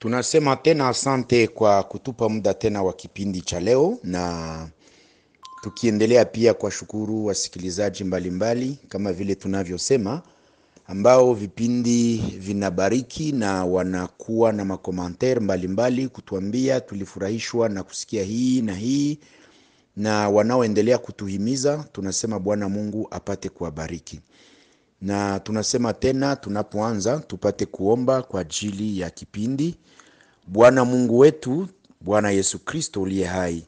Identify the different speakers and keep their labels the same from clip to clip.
Speaker 1: Tunasema tena asante kwa kutupa muda tena wa kipindi cha leo, na tukiendelea pia kwa shukuru wasikilizaji mbalimbali kama vile tunavyosema, ambao vipindi vinabariki na wanakuwa na makomantere mbalimbali kutuambia tulifurahishwa na kusikia hii na hii, na wanaoendelea kutuhimiza. Tunasema Bwana Mungu apate kuwabariki. Na tunasema tena tunapoanza tupate kuomba kwa ajili ya kipindi. Bwana Mungu wetu, Bwana Yesu Kristo uliye hai,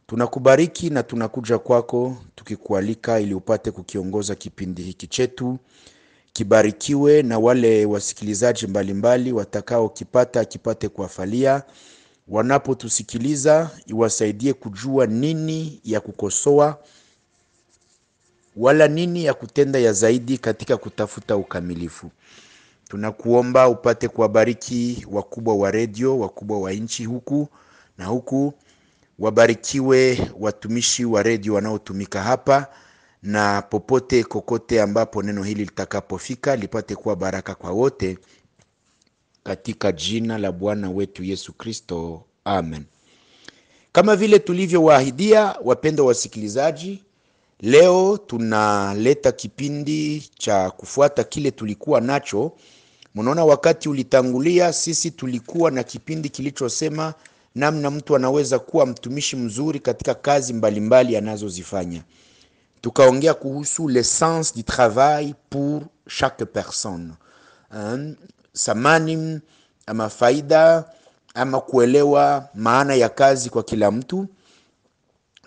Speaker 1: tunakubariki na tunakuja kwako tukikualika ili upate kukiongoza kipindi hiki chetu. Kibarikiwe na wale wasikilizaji mbalimbali watakao kipate kuwafalia. Wanapotusikiliza iwasaidie kujua nini ya kukosoa wala nini ya kutenda ya zaidi katika kutafuta ukamilifu. Tunakuomba upate kuwabariki wakubwa wa redio, wakubwa wa nchi huku na huku. Wabarikiwe watumishi wa redio wanaotumika hapa, na popote kokote ambapo neno hili litakapofika lipate kuwa baraka kwa wote, katika jina la Bwana wetu Yesu Kristo, amen. Kama vile tulivyowaahidia, wapendwa wasikilizaji, leo tunaleta kipindi cha kufuata kile tulikuwa nacho. Mnaona wakati ulitangulia sisi tulikuwa na kipindi kilichosema namna mtu anaweza kuwa mtumishi mzuri katika kazi mbalimbali anazozifanya. Tukaongea kuhusu l'essence du travail pour chaque personne. Samani ama faida ama kuelewa maana ya kazi kwa kila mtu.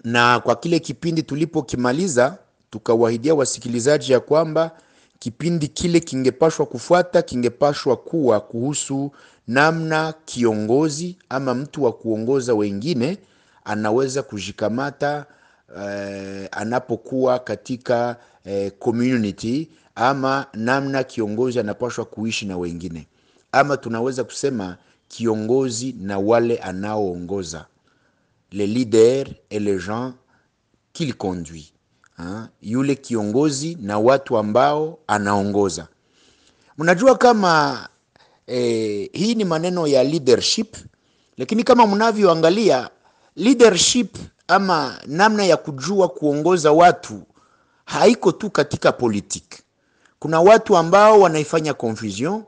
Speaker 1: Na kwa kile kipindi tulipokimaliza, tukawahidia wasikilizaji ya kwamba kipindi kile kingepashwa kufuata, kingepashwa kuwa kuhusu namna kiongozi ama mtu wa kuongoza wengine anaweza kujikamata anapokuwa katika community, ama namna kiongozi anapashwa kuishi na wengine, ama tunaweza kusema kiongozi na wale anaoongoza, le leader et les gens qu'il conduit. Yule kiongozi na watu ambao anaongoza. Mnajua kama hii ni maneno ya leadership, lakini kama mnavyoangalia leadership ama namna ya kujua kuongoza watu haiko tu katika politiki. Kuna watu ambao wanaifanya confusion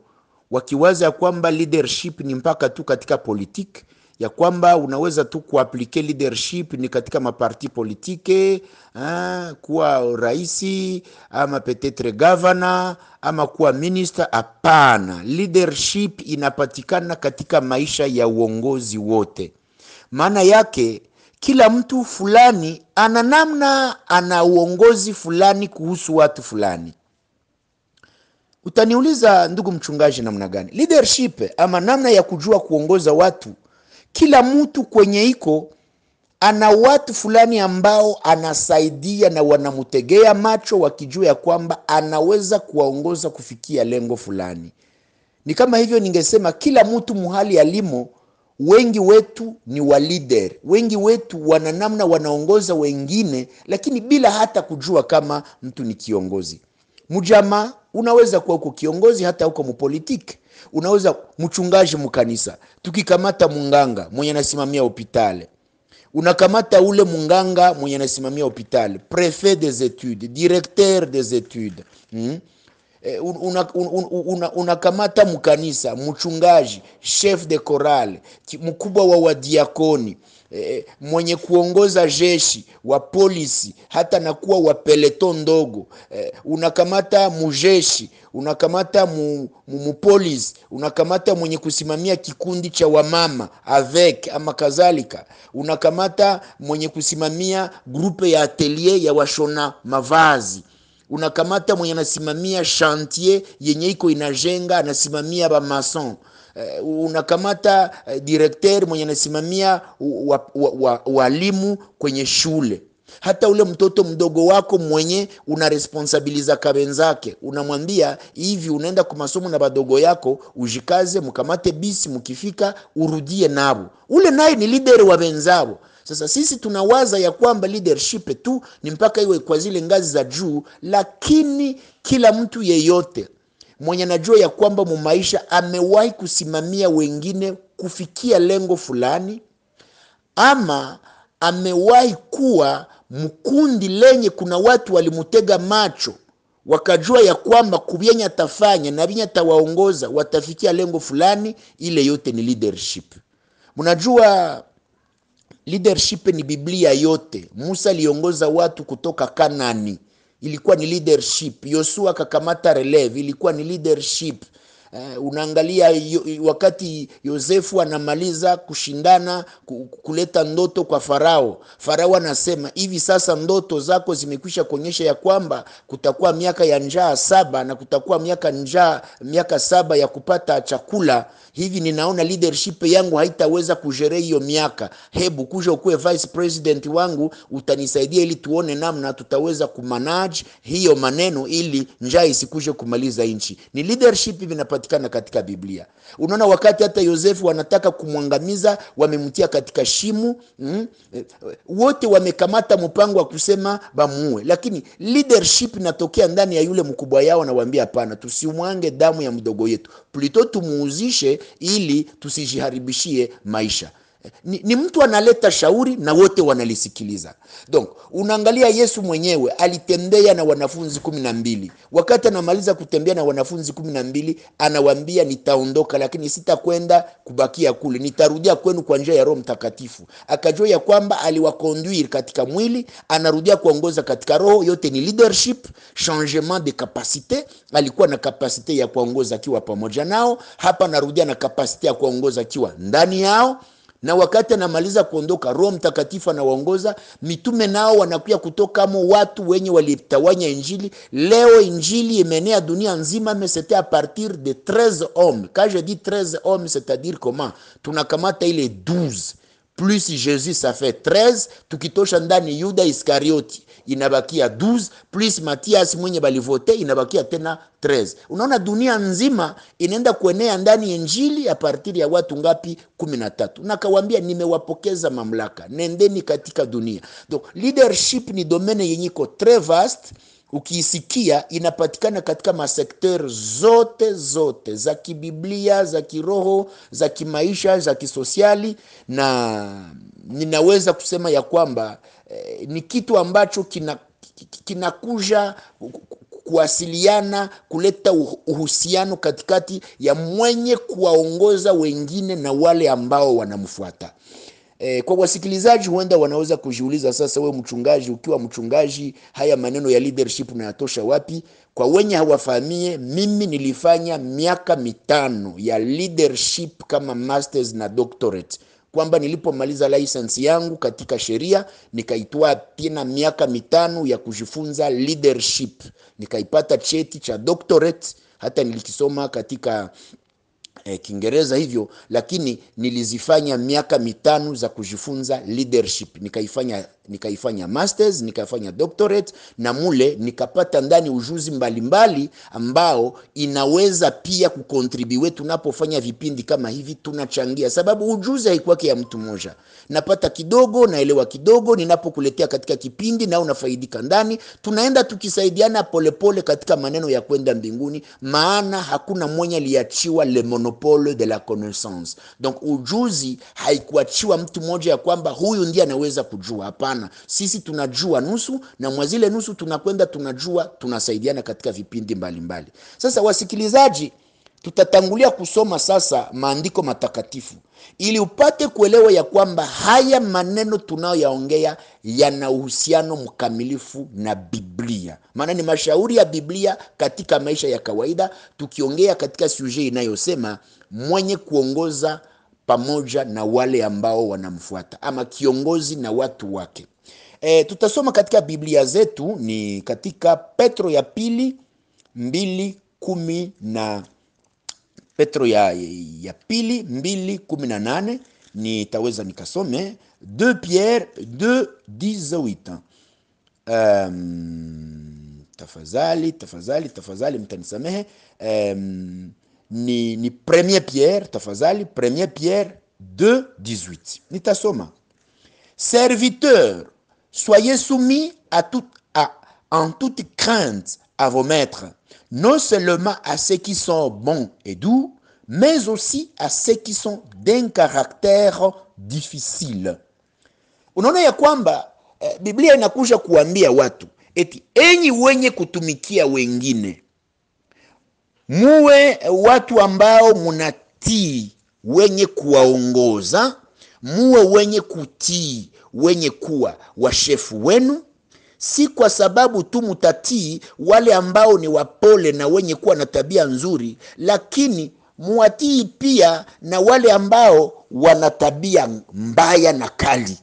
Speaker 1: wakiwaza kwamba leadership ni mpaka tu katika politiki, ya kwamba unaweza tu kuaplike leadership ni katika maparti politike, kuwa raisi ama peut-être governor ama kuwa minister. Hapana, leadership inapatikana katika maisha ya uongozi wote. Maana yake kila mtu fulani ana namna, ana uongozi fulani kuhusu watu fulani. Utaniuliza, ndugu mchungaji, namna gani leadership ama namna ya kujua kuongoza watu? Kila mtu kwenye iko ana watu fulani ambao anasaidia na wanamutegea macho, wakijua ya kwamba anaweza kuwaongoza kufikia lengo fulani. Ni kama hivyo ningesema kila mtu muhali alimo, wengi wetu ni wa leader, wengi wetu wana namna wanaongoza wengine, lakini bila hata kujua kama mtu ni kiongozi. Mujama unaweza kuwa uko kiongozi hata uko mpolitiki. Unaweza mchungaji mkanisa, tukikamata munganga mwenye anasimamia hospitali, unakamata ule munganga mwenye anasimamia hospitali, prefet des études, directeur des études. Unakamata mkanisa, mchungaji, chef de chorale, mkubwa wa wadiakoni, mwenye kuongoza jeshi, wa polisi, hata nakuwa wa peleton ndogo. Unakamata mujeshi, unakamata mupolisi, unakamata mwenye kusimamia kikundi cha wamama avec ama kadhalika, unakamata mwenye kusimamia grupe ya atelier ya washona mavazi, unakamata mwenye anasimamia chantier yenye iko inajenga, anasimamia ba mason. Unakamata directeur mwenye anasimamia walimu kwenye shule. Hata ule mtoto mdogo wako mwenye unaresponsabiliza kabenzake, unamwambia hivi, unaenda kwa masomo na badogo yako, ujikaze, mkamate bisi, mkifika urudie nabo. Ule naye ni leader wa benzabo. Sasa sisi tunawaza ya kwamba leadership tu ni mpaka iwe kwa zile ngazi za juu, lakini kila mtu yeyote mwenye anajua ya kwamba mu maisha amewahi kusimamia wengine kufikia lengo fulani, ama amewahi kuwa mkundi lenye kuna watu walimutega macho wakajua ya kwamba kubyenya atafanya na binya tawaongoza watafikia lengo fulani, ile yote ni leadership. Mnajua leadership ni Biblia yote. Musa aliongoza watu kutoka Kanani, ilikuwa ni leadership. Yoshua akakamata releve, ilikuwa ni leadership. Unaangalia wakati Yosefu anamaliza kushindana kuleta ndoto kwa Farao. Farao anasema hivi sasa ndoto zako zimekwisha kuonyesha ya kwamba kutakuwa miaka ya njaa 7 na kutakuwa miaka 7 ya kupata chakula. Hivi ninaona leadership yangu haitaweza kujere hiyo miaka. Hebu kuja ukuwe vice president wangu, utanisaidia ili tuone namna tutaweza kumanage hiyo maneno ili njaa isikuje kumaliza nchi. Ni leadership vinapatikana katika Biblia. Unaona wakati hata Yosefu wanataka kumwangamiza, wamemtia katika shimu, wote wamekamata mpango wa kusema bamuue, lakini leadership inatokea ndani ya yule mkubwa yao, na waambia hapana, tusimwange damu ya mdogo yetu, plutôt tumuuzishe ili tusijiharibishie maisha. Ni mtu analeta shauri na wote wanalisikiliza. Donc unaangalia Yesu mwenyewe alitembea na wanafunzi 12. Wakati anamaliza kutembea na wanafunzi 12, anawaambia nitaondoka, lakini sitakwenda kubakia kule, nitarudia kwenu kwa njia ya Roho Mtakatifu. Akajua ya kwamba aliwakonduire katika mwili, anarudia kuongoza katika roho. Yote ni leadership, changement de capacité. Alikuwa na kapasite ya kuongoza akiwa pamoja nao, hapa anarudia na kapasite ya kuongoza akiwa ndani yao. Na wakati anamaliza kuondoka, Roho Mtakatifu anawaongoza. Mitume nao wanakuja kutoka kama watu wenye walitawanya injili. Leo injili imeenea dunia nzima, mais c'était à partir de 13 hommes. Quand je dis 13 hommes, c'est-à-dire comment? Tunakamata ile 12 plus Jésus, ça fait 13. Tukitosha ndani Yuda Iskarioti, inabakia 12 plus Matias mwenye balivote, inabakia tena 13. Unaona dunia nzima inaenda kuenea ndani injili a partir ya watu ngapi? 13. Na kawaambia nimewapokeza mamlaka, nendeni katika dunia. Donc leadership ni domaine yenye iko très vaste. Ukiisikia inapatikana katika masekter zote za kibiblia, za kiroho, za kimaisha, za kisosiali, na ninaweza kusema ya kwamba ni kitu ambacho kinakuja kuwasiliana, kuleta uhusiano katikati ya mwenye kuwaongoza wengine na wale ambao wanamfuata. Kwa wasikilizaji huenda wanaweza kujiuliza sasa, wewe mchungaji, ukiwa mchungaji, haya maneno ya leadership unayatosha wapi? Kwa wenye hawafahamie, mimi nilifanya miaka 5 ya leadership kama masters na doctorate, kwamba nilipomaliza license yangu katika sheria nikaitoa tena miaka 5 ya kujifunza leadership, nikaipata cheti cha doctorate. Hata nilikisoma katika Kiingereza hivyo, lakini nilizifanya miaka 5 za kujifunza leadership. Nikaifanya masters, nikaifanya doctorate, na mule nikapata ndani ujuzi mbalimbali ambao inaweza pia kucontribute. Tunapofanya vipindi kama hivi tunachangia, sababu ujuzi haikuwake ya mtu mmoja. Napata kidogo, naelewa kidogo, ninapokuletea katika kipindi na unafaidika ndani. Tunaenda tukisaidiana polepole katika maneno ya kwenda mbinguni, maana hakuna mwenye aliachiwa le monopole de la connaissance. Donc ujuzi haikuachiwa mtu mmoja ya kwamba huyu ndiye anaweza kujua. Hapana, sisi tunajua nusu, na mwazile nusu tunakwenda tunajua, tunasaidiana katika vipindi mbalimbali. Sasa wasikilizaji, tutatangulia kusoma sasa maandiko matakatifu ili upate kuelewa ya kwamba haya maneno tunayoyaongea yana uhusiano mkamilifu na Biblia. Maana ni mashauri ya Biblia katika maisha ya kawaida, tukiongea katika sujet inayosema mwenye kuongoza pamoja na wale ambao wanamfuata, ama kiongozi na watu wake. Tutasoma katika Biblia zetu ni katika Petro ya pili 2:10 na Petro ya pili 2:18. Nitaweza nikasome 2 Pierre 2:18. Tafadhali mtanisamehe. Ni 1 Pierre, tafadhali 1 Pierre 2:18. Nitasoma. Serviteurs, soyez soumis en toute crainte à vos maîtres, non seulement à ceux qui sont bons et doux, mais aussi à ceux qui sont d'un caractère difficile. Unaona ya kwamba Biblia inakuja kuambia watu eti enyi wenye kutumikia wengine, muwe watu ambao munatii wenye kuwaongoza, muwe wenye kutii wenye kuwa washefu wenu, si kwa sababu tu mutatii wale ambao ni wapole na wenye kuwa na tabia nzuri, lakini muwatii pia na wale ambao wana tabia mbaya na kali.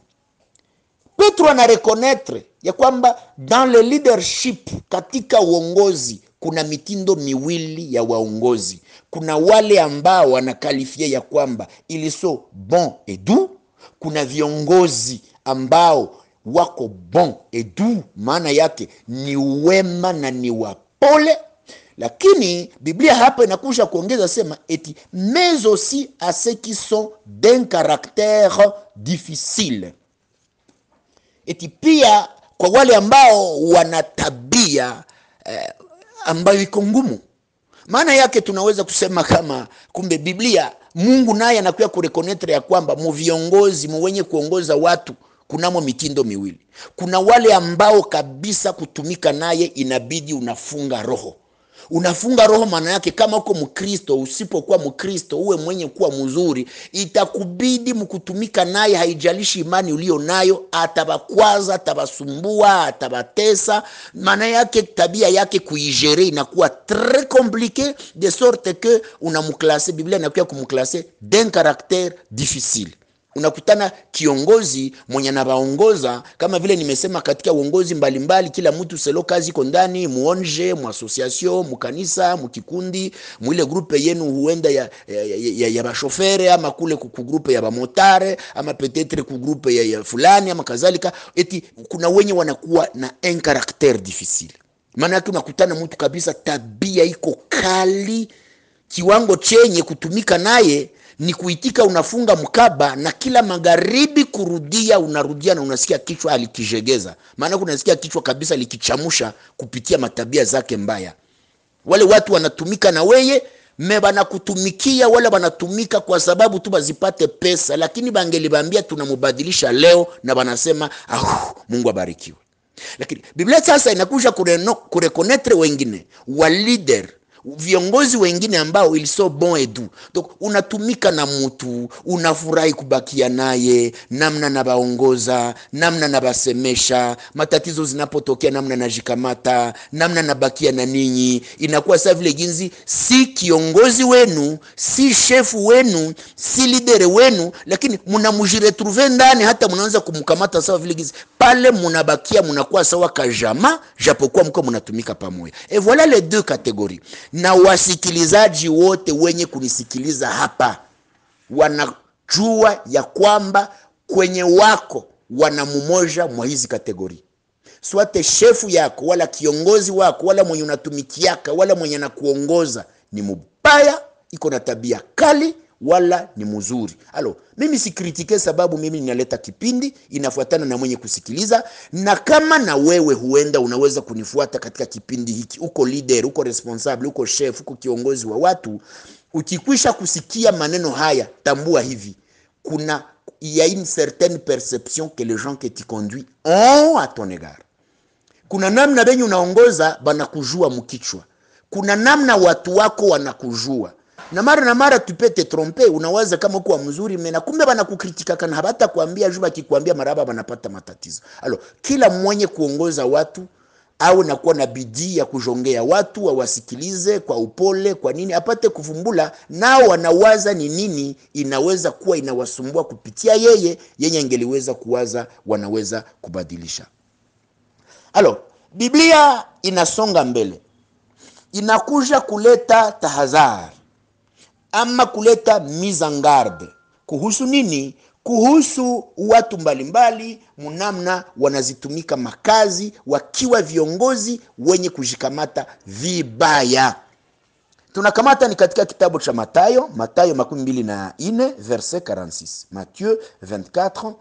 Speaker 1: Petro anarekonetre ya kwamba dans le leadership, katika uongozi kuna mitindo miwili ya waongozi. Kuna wale ambao wanakalifia ya kwamba ils sont bons et doux, kuna viongozi ambao wako bon et doux, maana yake ni wema na ni wapole. Lakini Biblia hapa inakusha kuongeza sema eti mais aussi à ceux qui sont d'un caractère difficile, eti pia kwa wale ambao wana tabia ambayo iko ngumu. Maana yake tunaweza kusema kama kumbe Biblia, Mungu naye anakuwa kurekonetre ya kwamba mviongozi mwenye kuongoza watu kunamo mitindo miwili. Kuna wale ambao kabisa kutumika naye inabidi unafunga roho. Unafunga roho maana yake kama uko Mkristo, usipokuwa Mkristo uwe mwenye kuwa mzuri, itakubidi mkutumika naye, haijalishi imani ulio nayo, atabakwaza, atabasumbua, atabatesa. Maana yake tabia yake kuigere inakuwa très compliqué, de sorte que unamklase, Biblia inakuwa kumklase d'un caractère difficile. Unakutana kiongozi mwenye anabaongoza, kama vile nimesema katika uongozi mbalimbali, kila mtu selo kazi iko ndani, muonje, mu association, mu kanisa, mu kikundi, mu ile grupe yenu huenda ya bashofere, ama kule ku grupe ya bamotare, ama peut-être ku grupe ya fulani ama kadhalika. Eti kuna wenye wanakuwa na un caractère difficile. Maana yake unakutana mtu kabisa tabia iko kali, kiwango chenye kutumika naye ni kuitika unafunga mkaba, na kila magharibi kurudia unarudia, na unasikia kichwa alikijegeza. Maana unasikia kichwa kabisa likichamusha kupitia matabia zake mbaya. Wale watu wanatumika na weye, mebana kutumikia wala wanatumika kwa sababu tu bazipate pesa, lakini bangelibambia tunamubadilisha leo na banasema Mungu abarikiwe. Lakini Biblia sasa inakuja kurekonetre wengine wa leader, viongozi wengine ambao ils sont bons et doux. Donc unatumika na mtu, unafurahi kubakia naye, namna na baongoza, namna na basemesha, matatizo zinapotokea namna na jikamata, namna na bakia na ninyi. Inakuwa sawa vile jinsi si kiongozi wenu, si shefu wenu, si leader wenu, lakini mnamujiretrouver ndani, hata mnaanza kumkamata sawa vile jinsi. Pale mnabakia mnakuwa sawa kajama, japokuwa mko mnatumika pamoja. Et voilà les deux catégories. Na wasikilizaji wote wenye kunisikiliza hapa wanajua ya kwamba kwenye wako wana mmoja mwa hizi kategori. Swate shefu yako wala kiongozi wako wala mwenye unatumikiaka wala mwenye anakuongoza ni mbaya, iko na tabia kali, wala ni mzuri. Mimi sikritike sababu mimi ninaleta kipindi inafuatana na mwenye kusikiliza, na kama na wewe huenda unaweza kunifuata katika kipindi hiki, uko leader, uko responsable, uko chef, uko kiongozi wa watu, ukikwisha kusikia maneno haya, tambua hivi, il y a une certaine perception que les gens que tu conduis ont à ton égard. Kuna namna benye unaongoza banakujua mkichwa. Kuna namna watu wako wanakujua. Na mara tu peux te tromper, unawaza kama uko mzuri mena kumbe bana kukritika kana habata kuambia juba kikwambia maraba banapata matatizo. Kila mwenye kuongoza watu au nakuwa na bidii ya kujongea watu wasikilize kwa upole, kwa nini apate kuvumbula nao wanawaza ni nini inaweza kuwa inawasumbua kupitia yeye yenye angeliweza kuwaza wanaweza kubadilisha. Biblia inasonga mbele, inakuja kuleta tahadhari ama kuleta mise en garde. Kuhusu nini? Kuhusu watu mbalimbali munamna wanazitumika makazi wakiwa viongozi wenye kujikamata vibaya. Tunakamata ni katika kitabu cha Mathayo 24 verset 46. Matthieu 24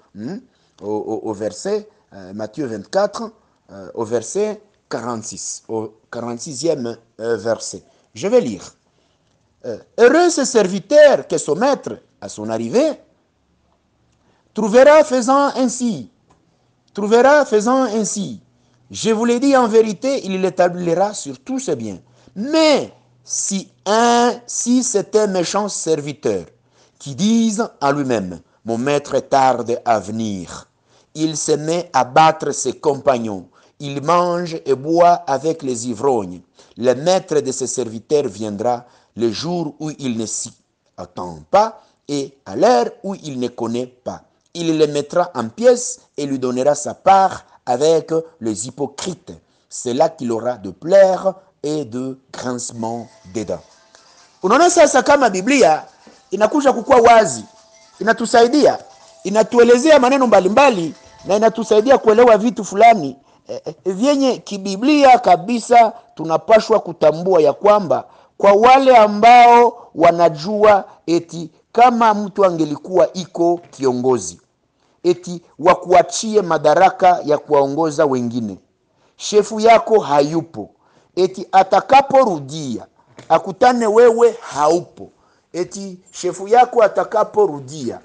Speaker 1: au verset Matthieu 24 au verset 46, au 46e verset. Je vais lire. Heureux ce serviteur que son maître, à son arrivée, trouvera faisant ainsi. Je vous l'ai dit en vérité, il l'établira sur tous ses biens. Mais si c'est un méchant serviteur qui dise en lui-même, mon maître tarde à venir, il se met à battre ses compagnons, il mange et boit avec les ivrognes. Le maître de ses serviteurs viendra le jour où il ne s'y attend pas et à l'heure où il ne connaît pas. Il le mettra en pièces et lui donnera sa part avec les hypocrites. C'est là qu'il aura de pleurs et de grincement des dents. Unaona sasa kama Biblia inakuja kukua wazi, inatusaidia, inatuelezea maneno mbalimbali na inatusaidia kuelewa vitu fulani vyenye kibiblia kabisa. Tunapashwa kutambua ya kwamba kwa wale ambao wanajua eti kama mtu angelikuwa iko kiongozi, eti wakuachie madaraka ya kuwaongoza wengine, shefu yako hayupo, eti atakaporudia akutane wewe haupo, eti shefu yako atakaporudia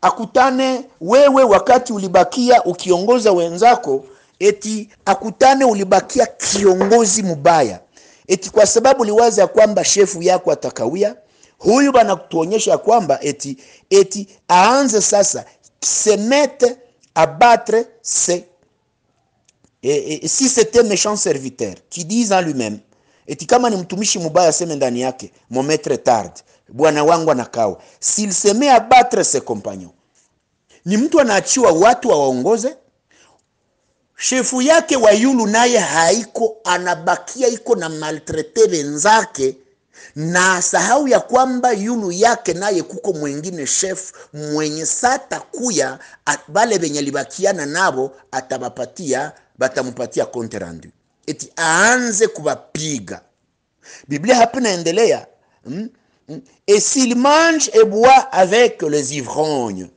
Speaker 1: akutane wewe wakati ulibakia ukiongoza wenzako, eti akutane ulibakia kiongozi mbaya, eti kwa sababu liwaza kwamba shefu yako atakawia. Huyu bana kutuonyesha kwamba eti aanze sasa se mette à battre ses si c'était méchant serviteur qui dit en lui-même, eti kama ni mtumishi mbaya sema ndani yake, mon maître tarde, bwana wangu anakawa. S'il se met à battre ses compagnons, ni mtu anaachiwa watu waongoze, shefu yake wa yulu naye haiko, anabakia iko na maltraite wenzake, na sahau ya kwamba yulu yake naye kuko mwingine chef mwenye sata kuya bale benye libakiana nabo batamupatia compte rendu, eti aanze kubapiga. Biblia hapa inaendelea, et s'il mange et boit avec les ivrognes,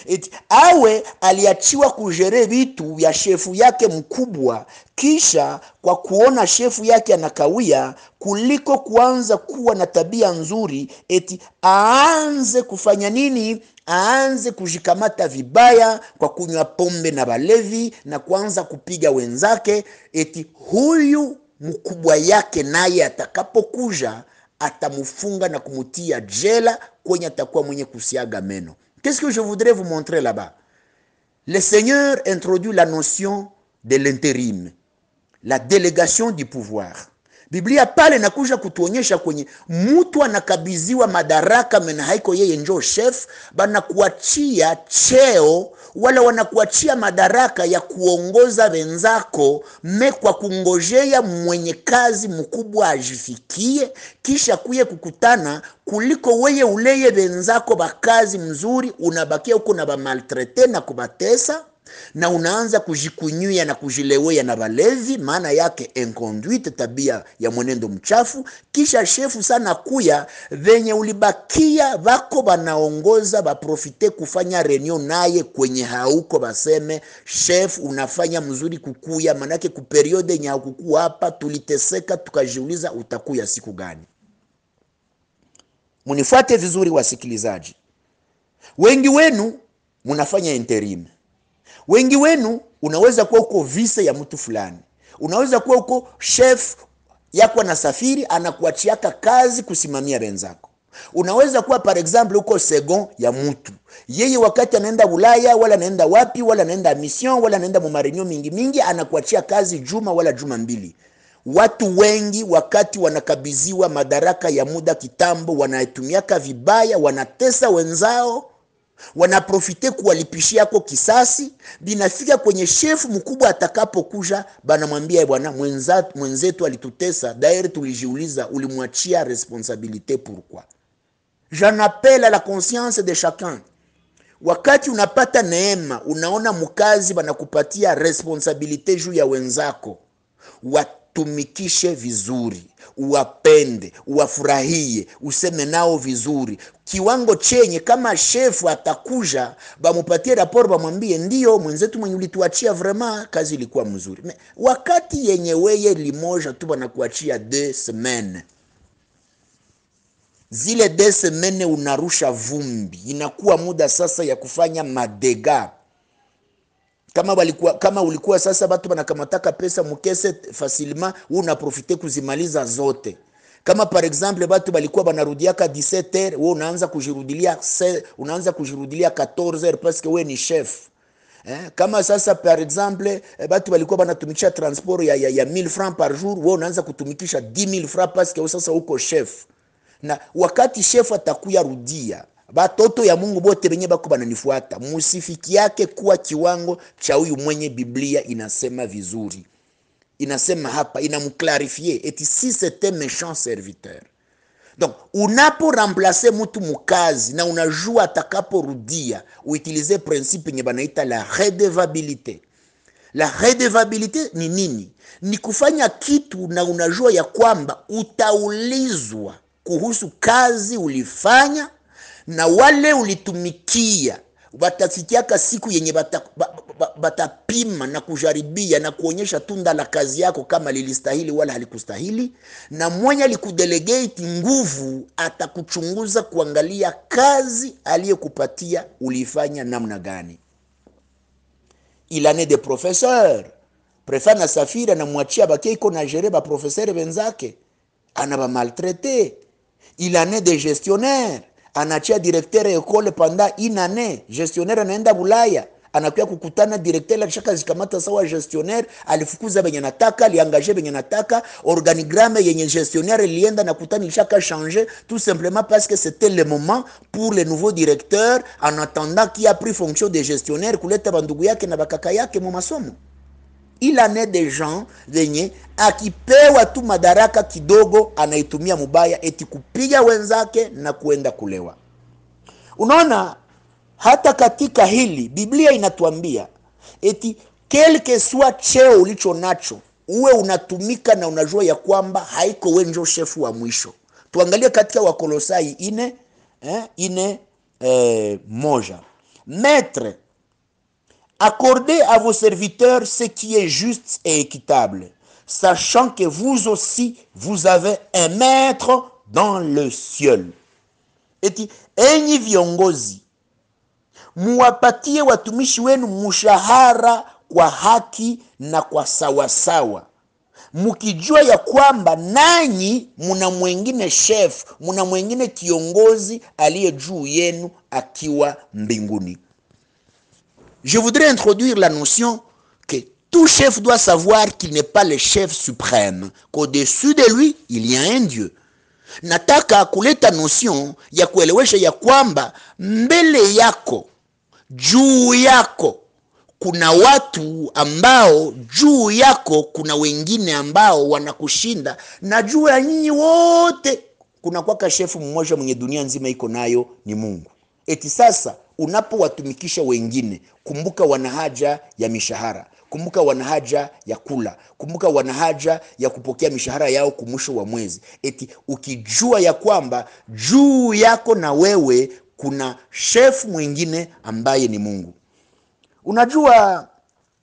Speaker 1: eti awe aliachiwa kujere vitu vya shefu yake mkubwa, kisha kwa kuona shefu yake anakawia, kuliko kuanza kuwa na tabia nzuri, eti aanze kufanya nini? Aanze kujikamata vibaya kwa kunywa pombe na balevi na kuanza kupiga wenzake, eti huyu mkubwa yake naye atakapokuja atamufunga na kumutia jela kwenye atakuwa mwenye kusiaga meno. Qu'est-ce que je voudrais vous montrer là-bas? Le Seigneur introduit la notion de l'intérim, la délégation du pouvoir. Biblia pale nakuja kutuonyesha kwenye mtu anakabiziwa madaraka mena haiko yeye njo chef, banakuachia cheo wala wanakuachia madaraka ya kuongoza wenzako, kwa kungojea mwenye kazi mkubwa ajifikie kisha kuye kukutana, kuliko weye uleye wenzako bakazi mzuri unabakia huko na ba maltraite na kubatesa, na unaanza kujikunyia na kujilewea na balevi, maana yake inconduite, tabia ya mwenendo mchafu. Kisha shefu sana kuya venye ulibakia vako banaongoza baprofite kufanya reunion naye kwenye hauko, baseme chef unafanya mzuri kukuya, manake ku periode nya kukuwa hapa tuliteseka tukajiuliza utakuya siku gani. Munifuate vizuri wasikilizaji, wengi wenu munafanya interim. Wengi wenu unaweza kuwa uko vice ya mtu fulani, unaweza kuwa uko chef yako anasafiri anakuachiaka kazi kusimamia wenzako. Unaweza kuwa par exemple uko second ya mtu, yeye wakati anaenda Ulaya wala anaenda wapi wala anaenda mission wala anaenda mumarenyo mingi anakuachia kazi juma wala juma mbili. Watu wengi wakati wanakabiziwa madaraka ya muda kitambo wanatumiaka vibaya, wanatesa wenzao, wanaprofite kuwalipishia kwa kisasi. Binafika kwenye shefu mkubwa atakapokuja, banamwambia bwana mwenzetu alitutesa, daire tulijiuliza ulimwachia responsabilité pourquoi? J'en appelle à la conscience de chacun. Wakati unapata neema, unaona mkazi banakupatia responsabilité juu ya wenzako, uwatumikishe vizuri, uwapende, uwafurahie, useme nao vizuri. Kiwango chenye kama shefu atakuja, bamupatie raporo, bamwambie ndio mwenzetu mwenye ulituachia vraiment kazi ilikuwa mzuri. Wakati yenye weye limoja tu banakuachia 2 semaines, zile 2 semaines unarusha vumbi, inakuwa muda sasa ya kufanya madega. Kama ulikuwa sasa batu banakamataka pesa mukese facilement, unaprofite kuzimaliza zote. Kama par exemple batu balikuwa banarudiaka 17h, wewe unaanza kujirudilia 14h parce que wewe ni chef. Kama sasa par exemple batu balikuwa banatumikisha transport ya 1000 francs par jour, wewe unaanza kutumikisha 10000 francs parce que wewe sasa uko chef. Na wakati chef atakuya rudia, batoto ya Mungu bote benye bako bananifuata, musifiki yake kuwa kiwango cha huyu mwenye Biblia inasema vizuri. Inasema hapa, inamclarifier eti si c'était méchant serviteur. Donc unapo remplacer mtu mukazi na unajua atakapo rudia, utilize principe nye banaita la redevabilité. La redevabilité ni nini? Ni kufanya kitu na unajua ya kwamba utaulizwa kuhusu kazi ulifanya, na wale ulitumikia watasikiaka siku yenye batapima na kujaribia na kuonyesha tunda la kazi yako kama lilistahili wala halikustahili, na mwenye alikudelegate nguvu atakuchunguza kuangalia kazi aliyekupatia ulifanya namna gani. Il en est des professeurs. Prefa na Safira na mwachia bakie iko na gérer ba professeur benzake, anaba maltraité. Il en est des gestionnaires. Anachia directeur école pendant 1 année, gestionnaire anaenda Bulaya, anakuya kukutana directeur alishaka zikamata sawa gestionnaire, alifukuza benye nataka, aliangaje benye nataka, organigramme yenye gestionnaire lienda na kutana ilishaka changer, tout simplement parce que c'était le moment pour le nouveau directeur en attendant qui a pris fonction de gestionnaire kuleta bandugu yake na bakaka yake mu masomo. Il en est des gens wenye akipewa tu madaraka kidogo anaitumia mubaya, eti kupiga wenzake na kuenda kulewa. Unaona, hata katika hili Biblia inatuambia eti quelque soit cheo ulicho nacho, uwe unatumika na unajua ya kwamba haiko wenjo shefu wa mwisho. Tuangalie katika Wakolosai 4:1. Maître, accordez à vos serviteurs ce qui est juste et équitable, sachant que vous aussi, vous avez un maître dans le ciel. Eti, enyi viongozi, muwapatie watumishi wenu mshahara kwa haki na kwa sawasawa, mukijua ya kwamba nanyi muna mwengine chef, muna mwengine kiongozi aliye juu yenu akiwa mbinguni. Je voudrais introduire la notion que tout chef doit savoir qu'il n'est pas le chef suprême, qu'au-dessus de lui, il y a un Dieu. Nataka kuleta notion ya kuelewesha ya kwamba mbele yako, juu yako, kuna watu ambao juu yako kuna wengine ambao wanakushinda, na juu ya nyinyi wote kuna kwa shefu mmoja mwenye dunia nzima iko nayo ni Mungu. Eti sasa unapowatumikisha wengine, kumbuka wana haja ya mishahara, kumbuka wana haja ya kula, kumbuka wana haja ya kupokea mishahara yao kumwisho wa mwezi. Eti ukijua ya kwamba juu yako na wewe kuna chef mwingine ambaye ni Mungu. Unajua,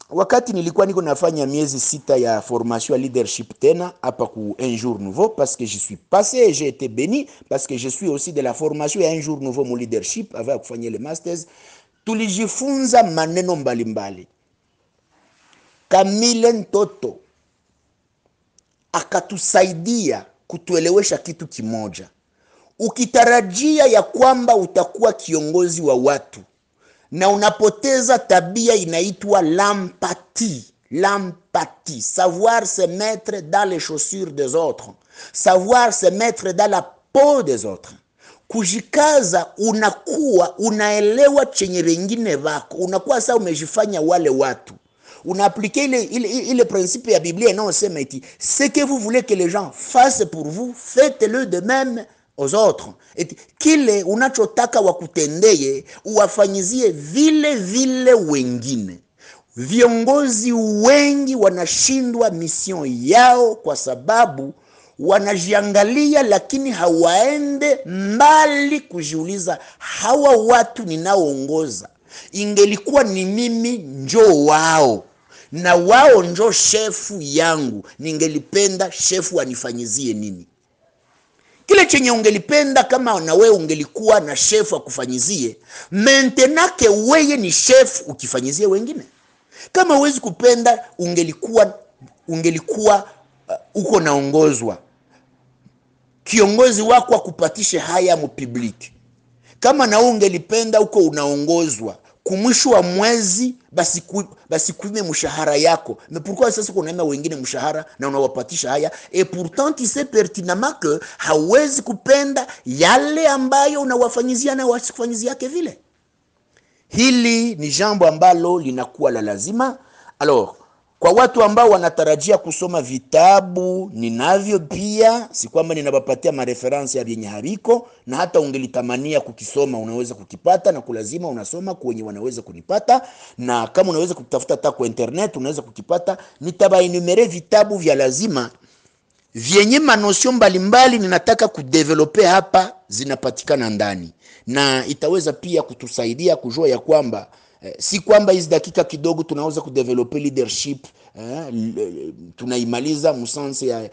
Speaker 1: wakati nilikuwa niko nafanya miezi 6 ya formation leadership tena hapa ku Un Jour Nouveau, parce que je suis passé et j'ai été béni, parce que je suis aussi de la formation ya Un Jour Nouveau mon leadership avec kufanya le masters, tulijifunza maneno mbalimbali. Kamile Ntoto akatusaidia kutuelewesha kitu kimoja. Ukitarajia ya kwamba utakuwa kiongozi wa watu na unapoteza tabia inaitwa l'empathie. L'empathie, savoir se mettre dans les chaussures des autres, savoir se mettre dans la peau des autres. Kujikaza, unakuwa unaelewa chenye wengine wako, unakuwa sasa umejifanya wale watu. Unaappliquer ile principe ya Biblia inayosema eti ce que vous voulez que les gens fassent pour vous, faites-le de même aux autres. Eti kile unachotaka wakutendeye uwafanyizie vile vile wengine. viongozi wengi wanashindwa mission yao kwa sababu wanajiangalia, lakini hawaende mbali kujiuliza, hawa watu ninaoongoza ingelikuwa ni mimi njoo wao na wao njoo shefu yangu, ningelipenda shefu anifanyizie nini? Kile chenye ungelipenda kama na wewe ungelikuwa na shefu akufanyizie, mentenake wewe ni shefu ukifanyizie wengine. Kama huwezi kupenda, ungelikuwa uko naongozwa, kiongozi wako akupatishe haya mupubliki. Kama na ungelipenda uko unaongozwa, kumwisho wa mwezi basi kuime mshahara yako. Mais pourquoi sasa kunaema wengine mshahara na unawapatisha haya? Et pourtant tu sais pertinemment que hawezi kupenda yale ambayo unawafanyizia na wasikufanyizia yake vile. Hili ni jambo ambalo linakuwa la lazima. Alors, kwa watu ambao wanatarajia kusoma vitabu ninavyo pia, si kwamba ninabapatia mareferensi ya vyenye hariko, na hata ungelitamania kukisoma unaweza kukipata, na kulazima unasoma kwenye wanaweza kunipata, na kama unaweza kutafuta hata kwa internet unaweza kukipata. Nitabaenumere vitabu vya lazima vyenye manosio mbalimbali ninataka kudevelope hapa, zinapatikana ndani, na itaweza pia kutusaidia kujua ya kwamba si kwamba hizi dakika kidogo tunaweza kudevelope leadership, tunaimaliza musanse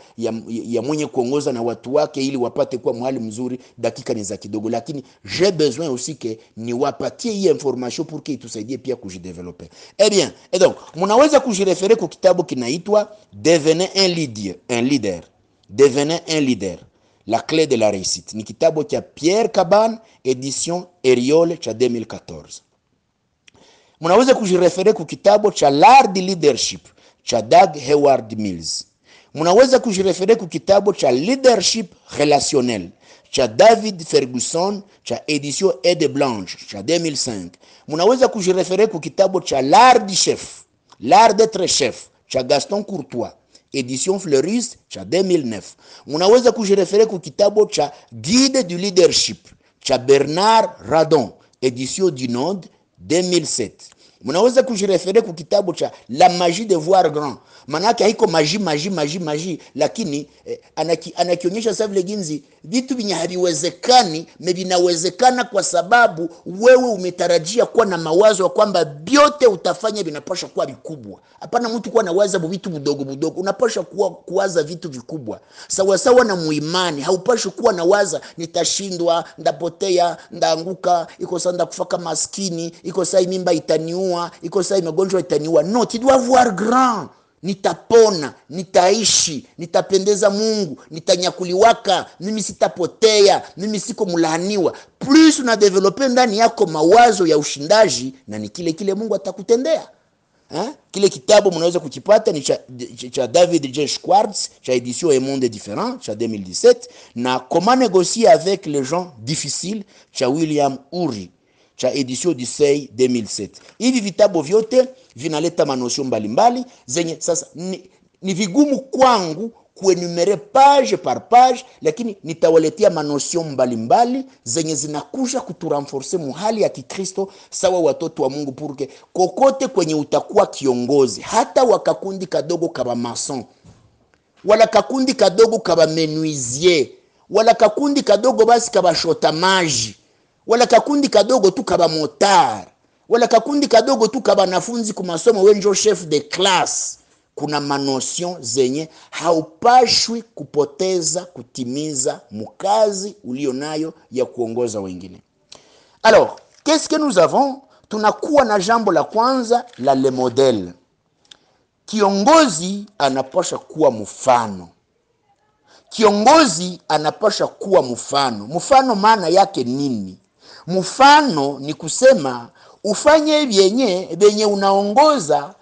Speaker 1: ya mwenye kuongoza na watu wake ili wapate kuwa mahali mzuri, dakika ni za kidogo, lakini j'ai besoin aussi que ni wapatie hii information pour que itusaidie pia kujidevelope. Eh bien, et donc mnaweza kujirefere kwa kitabu kinaitwa Devenez un leader. Devenez un leader, la clé de la réussite. Ni kitabu cha Pierre Caban, édition Eriole cha 2014. Mnaweza kujirefere ku kitabu cha L'Art du Leadership cha Doug Howard Mills. Mnaweza kujirefere ku kitabu cha Leadership Relationnel cha David Ferguson cha édition Ede Blanche cha 2005. Mnaweza kujirefere ku kitabu cha L'Art du Chef, L'Art d'être chef cha Gaston Courtois, édition Fleuris cha 2009. Mnaweza kujirefere ku kitabu cha Guide du Leadership cha Bernard Radon, édition du Nord 2007. Mnaweza kujirefere ku kitabu cha La magie de voir grand. Manake haiko magie, lakini anakionyesha sasa vile ginzi vitu vinya haviwezekani vinawezekana kwa sababu wewe umetarajia kuwa na mawazo kwamba vyote utafanya vinapaswa kuwa vikubwa. Hapana mtu kuwa nawaza vitu vidogo, unapaswa kuwaza vitu vikubwa. Sawa sawa na muimani, haupaswi kuwa nawaza nitashindwa, ndapotea, ndaanguka, iko sasa ndakufaka maskini, iko sasa mimba itaniua, iko sasa magonjwa itaniua. Non, tu dois voir grand. Nitapona, nitaishi, nitapendeza Mungu, nitanyakuliwaka, mimi sitapotea, mimi siko mlaaniwa. Plus una develope ndani yako mawazo ya ushindaji, na ni kile Mungu atakutendea. Kile kitabu mnaweza kukipata ni cha David J. Schwartz cha édition Un Monde Différent cha 2017, na Comment négocier avec les gens difficiles cha William Ury cha édition du Seuil 2007. Hivi vitabu vyote vinaleta manosio mbalimbali zenye sasa ni vigumu kwangu kuenumere page par page, lakini nitawaletea manosio mbalimbali zenye zinakuja kuturenforcer muhali ya Kikristo sawa watoto wa Mungu, purke kokote kwenye utakuwa kiongozi, hata wakakundi kadogo kaba mason, wala kakundi kadogo kaba menuisier, wala kakundi kadogo basi kaba shotamaji, wala kakundi kadogo tu kaba motar, wala kakundi kadogo tu kaba nafunzi kumasomo wenjo chef de classe. Kuna manosion zenye haupashwi kupoteza kutimiza mukazi ulionayo ya kuongoza wengine. Alors, qu'est-ce que nous avons? Tunakuwa na jambo la kwanza la le modèle. Kiongozi anapasha kuwa mfano. Kiongozi anapasha kuwa mfano. Mfano maana yake nini? Mfano ni kusema ufanye vyenye unaongoza,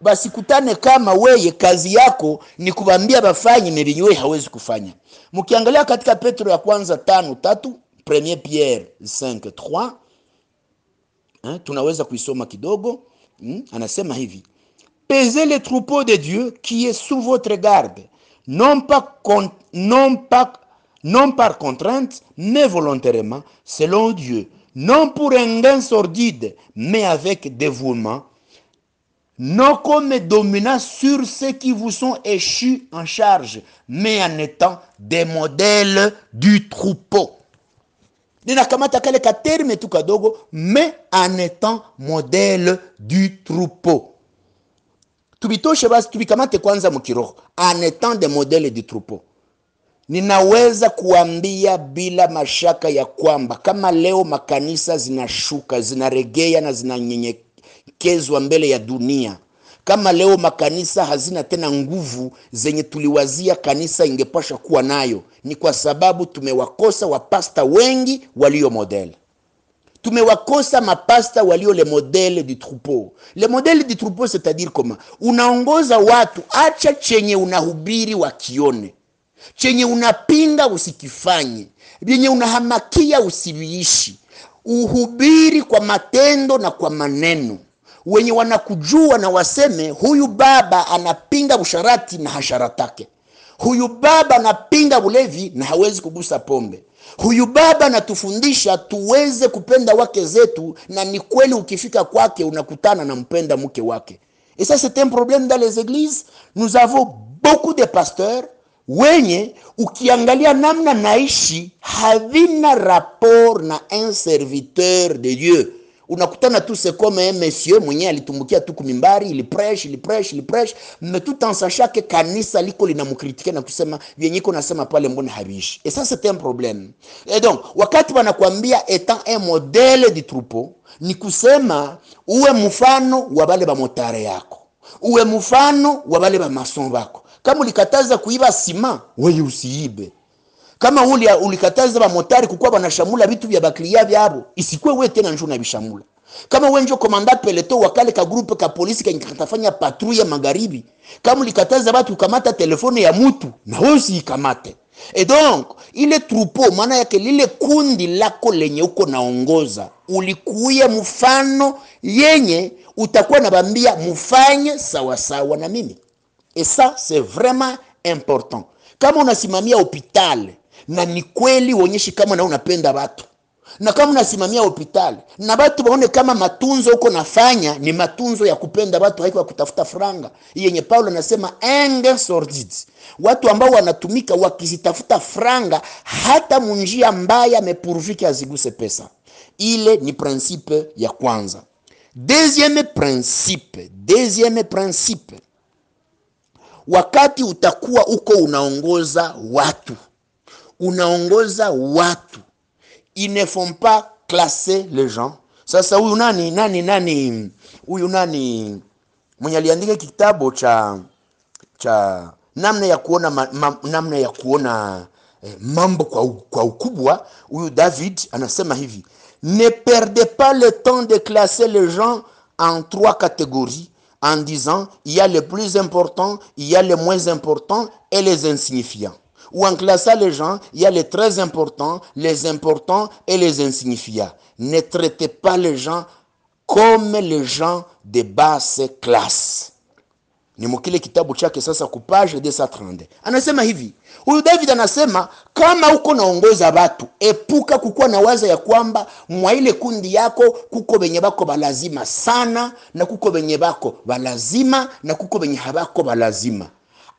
Speaker 1: basi kutane kama weye kazi yako ni kubambia bafanye mebenyewe hawezi kufanya. Mkiangalia katika Petro ya kwanza 5:3, 1 Pierre 5:3, tunaweza kuisoma kidogo. Anasema hivi: Pesez les troupeaux de Dieu qui est sous votre garde, non par contrainte, mais volontairement, selon Dieu, non pour un gain sordide, mais avec dévouement, non comme dominants sur ceux qui vous sont échus en charge, mais en étant des modèles du troupeau. Ninakamata kale ka terme tu kadogo, mais en étant modèle du troupeau. Tubitoshe basi tubikamate kwanza mkiroho, en étant des modèles du troupeau. Ninaweza kuambia bila mashaka ya kwamba kama leo makanisa zinashuka, zinaregea na zinanyenyekezwa mbele ya dunia, kama leo makanisa hazina tena nguvu zenye tuliwazia kanisa ingepasha kuwa nayo, ni kwa sababu tumewakosa wapasta wengi walio model. Tumewakosa mapasta walio le modèle du troupeau. Le modèle du troupeau c'est-à-dire comment? Unaongoza watu, acha chenye unahubiri wakione. Chenye unapinga usikifanye. Vyenye unahamakia usiviishi. Uhubiri kwa matendo na kwa maneno. Wenye wanakujua na waseme huyu baba anapinga usharati na hasharatake. Huyu baba anapinga ulevi na hawezi kugusa pombe. Huyu baba anatufundisha tuweze kupenda wake zetu, na ni kweli ukifika kwake unakutana na mpenda mke wake. Et ça c'est un problème dans les églises. Nous avons beaucoup de pasteurs wenye ukiangalia namna naishi havina rapport na un serviteur de Dieu. Unakutana tu c'est comme un monsieur mwenye alitumbukia tu kumimbari, il prêche, mais tout en sachant que kanisa liko linamkritike na kusema vyenye iko nasema pale mbona habishi. Et ça c'est un problème. Et donc wakati wanakuambia étant un modèle du troupeau, ni kusema uwe mfano wa bale ba motare yako, uwe mfano wa bale ba mason bako. Kama ulikataza kuiba sima, wewe usiibe. Kama ulikataza ba motari kukuwa banashamula vitu vya baklia vyabo, isikwe wewe tena njoo unabishamula. Kama wewe ndio komanda peleto wakale ka groupe ka polisi katafanya patrouille magharibi, kama ulikataza watu kukamata telefone ya mtu, na wewe usikamate. Et donc, ile troupeau maana yake lile kundi lako lenye uko naongoza, ulikuye mfano yenye utakuwa nabambia mfanye sawa sawa na mimi. Et ça c'est vraiment important. Kama unasimamia hospitali na ni kweli uonyeshi kama na unapenda watu, na kama unasimamia hospitali na watu waone kama matunzo uko nafanya ni matunzo ya kupenda watu, haiko ya kutafuta franga. Yenye Paulo anasema enge sordid, watu ambao wanatumika wakizitafuta franga hata munjia mbaya mepurviki aziguse pesa. Ile ni principe ya kwanza. Deuxième principe, wakati utakuwa uko unaongoza watu, ils ne font pas classer les gens. Sasa huyu nani mwenye aliandika kitabu cha namna ya kuona mambo kwa ukubwa, huyu David anasema hivi: ne perdez pas le temps de classer les gens en 3 catégories, en disant il y a les plus importants, il y a les moins importants et les insignifiants. Ou en classant les gens, il y a les très importants, les importants et les insignifiants. Ne traitez pas les gens comme les gens de basse classe. Ni mukile kitabu chake sasa kupage 230. Anasema hivi, huyu David anasema kama uko naongoza watu, epuka kukuwa na waza ya kwamba mwa ile kundi yako kuko benye bako balazima sana, na kuko benye bako balazima, na kuko benye habako balazima.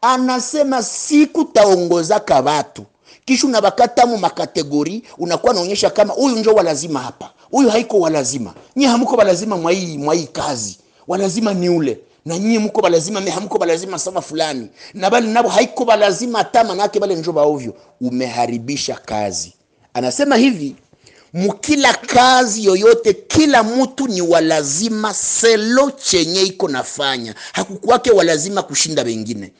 Speaker 1: Anasema siku taongoza ka watu, kisha unabakata mu makategori, unakuwa naonyesha kama huyu ndio walazima hapa, huyu haiko walazima. Nyinyi hamko walazima mwa hii kazi. Walazima ni ule. Na nyinyi mko balazima, hamko balazima sama fulani. Na bali nabo haiko balazima hata manake bale njoba ovyo. Umeharibisha kazi. Anasema hivi, mukila kazi yoyote kila mtu ni walazima selo chenye iko nafanya. Hakukuwake walazima kushinda wengine.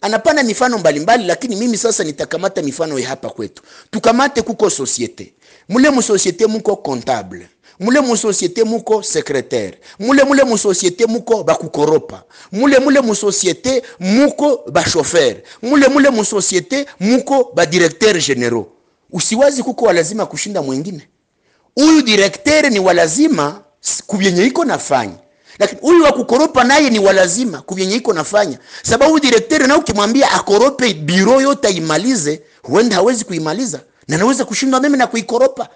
Speaker 1: Anapana mifano mbalimbali, lakini mimi sasa nitakamata mifano ya hapa kwetu. Tukamate kuko societe. Mule mu societe muko comptable. Mule mu societe muko secrétaire. Mule mu societe muko bakukoropa. Mule mu societe muko ba chauffeur. Mule mu societe muko ba directeur généraux. Usiwazi kuko walazima kushinda mwingine. Huyu directeur ni walazima kubyenye iko nafanya. Lakini huyu wa kukoropa naye ni walazima kubyenye iko nafanya. Sababu directeur na ukimwambia akorope biro yote imalize, huenda hawezi kuimaliza. Na anaweza kushindwa mimi na kuikoropa.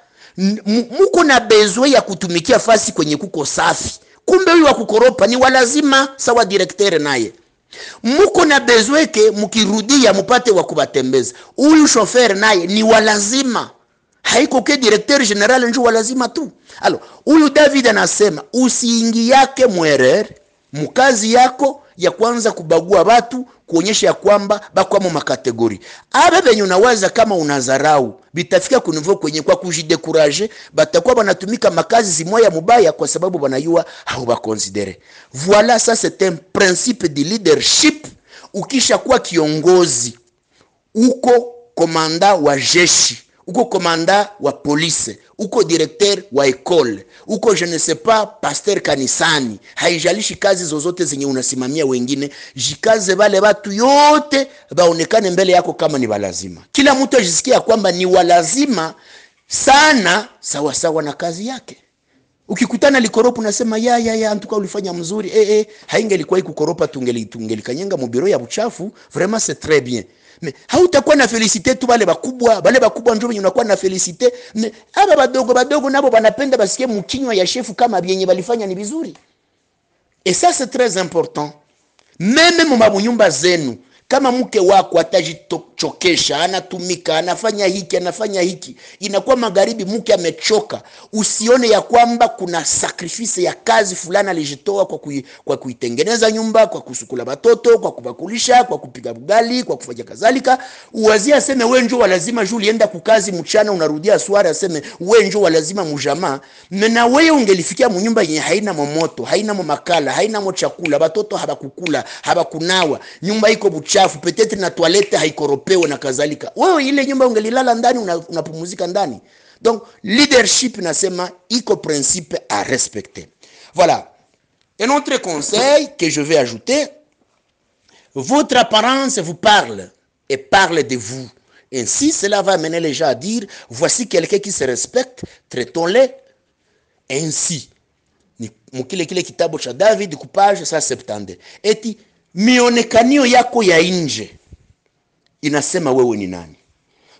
Speaker 1: Muko na besoin ya kutumikia fasi kwenye kuko safi,
Speaker 2: Kumbe huyu wa kukoropa ni walazima sawa directeur naye. Muko na bezweke mukirudia mupate wa kubatembeza. Huyu chauffeur naye ni walazima. Haiko ke directeur general njo walazima tu. Alors, huyu David anasema usiingi yake mwerer mukazi yako ya kwanza kubagua watu kuonyesha ya kwamba bakwamo makategori. Abe benye unawaza kama unazarau bitafika kunivo kwenye kwa kujidekuraje, batakuwa banatumika makazi zimoya mubaya kwa sababu banayua hao bakonsidere. Voilà, ça c'est un principe de leadership. Ukisha kuwa kiongozi, uko komanda wa jeshi, uko komanda wa police, uko directeur wa école, uko je ne sais pas pasteur kanisani, haijalishi kazi zozote zenye unasimamia wengine, jikaze wale watu yote baonekane mbele yako kama ni walazima. Kila mtu ajisikia kwamba ni walazima sana sawa sawa na kazi yake. Ukikutana likoropu unasema ya antuka ulifanya mzuri, haingelikuwa kukoropa tungelikanyanga mu biro ya buchafu, vraiment c'est très bien. Mais hautakuwa na félicité tu bale bakubwa ndio unakuwa na félicité. Aba badogo nabo banapenda basikie mkinywa ya shefu kama bienye balifanya ni vizuri. Et ça c'est très important. Meme mu nyumba zenu, kama mke wako atajichokesha, anatumika, anafanya hiki, inakuwa magharibi mke amechoka, usione ya kwamba kuna sacrifice ya kazi fulani alijitoa kwa kuitengeneza nyumba, kwa kusukula batoto, kwa kubakulisha, kwa kupiga bugali, kwa kufanya kadhalika. Uwazia aseme wewe njoo lazima juu ulienda kukazi mchana unarudia swara, aseme wewe njoo lazima mjamaa. Na wewe ungelifikia mnyumba yenye haina momoto, haina makala, haina chakula, batoto habakukula, habakunawa, nyumba iko buchafu, peut-être na toilette haikoropewe na kadhalika. Wewe ile nyumba ungelilala ndani, unapumzika ndani. Donc leadership nasema iko principe à respecter. Voilà. Un autre conseil que je vais ajouter, votre apparence vous parle et parle de vous. Ainsi, cela va amener les gens à dire, voici quelqu'un qui se respecte, traitons-le ainsi. Mukile kitabu cha David kupage 170. Eti mionekanio yako ya nje inasema wewe ni nani.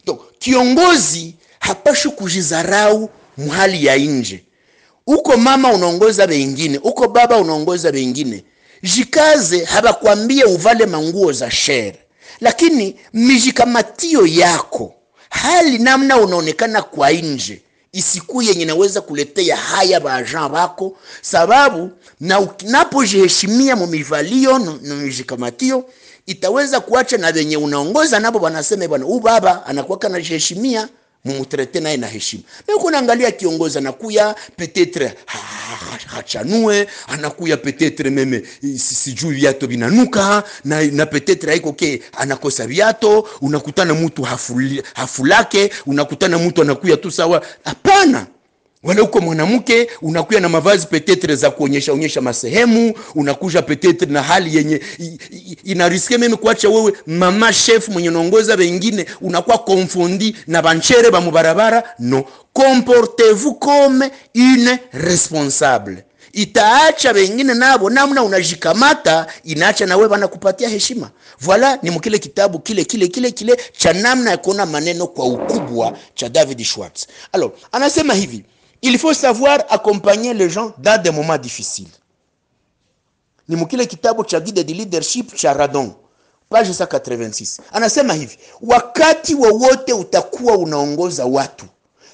Speaker 2: Donc kiongozi hapashi kujizarau muhali ya nje. Uko mama unaongoza wengine, uko baba unaongoza wengine, jikaze habakwambie uvale manguo za shere, lakini mijikamatio yako, hali namna unaonekana kwa nje isiku yenye inaweza kuletea haya baagent wako, sababu na unapojiheshimia mumivalio na mijikamatio itaweza kuacha na wenye unaongoza nabo wanasema bwana huyu baba anakuwa kana jiheshimia, mumutrete naye na heshima. Na uko naangalia kiongoza anakuya peut-être hachanue, anakuya peut-être meme sijui viato binanuka na peut-être haiko ke anakosa viato, unakutana mtu hafulake, unakutana mtu anakuya tu sawa. Hapana. Wala uko mwanamke unakuya na mavazi peut-être za kuonyesha masehemu, unakuja peut-être na hali yenye inariske meme kuacha wewe mama chef mwenye naongoza wengine unakuwa confondi na banchere ba mubarabara. No, comportez-vous comme une responsable. Itaacha wengine nabo namna unajikamata, inaacha na wewe banakupatia heshima. Voilà, ni mkile kitabu kile cha namna ya kuona maneno kwa ukubwa cha David Schwartz. Alors, anasema hivi, il faut savoir accompagner les gens dans des moments difficiles. Ni mkile kitabu cha guide de leadership cha Radon, page 186. Anasema hivi, wakati wowote utakuwa unaongoza watu.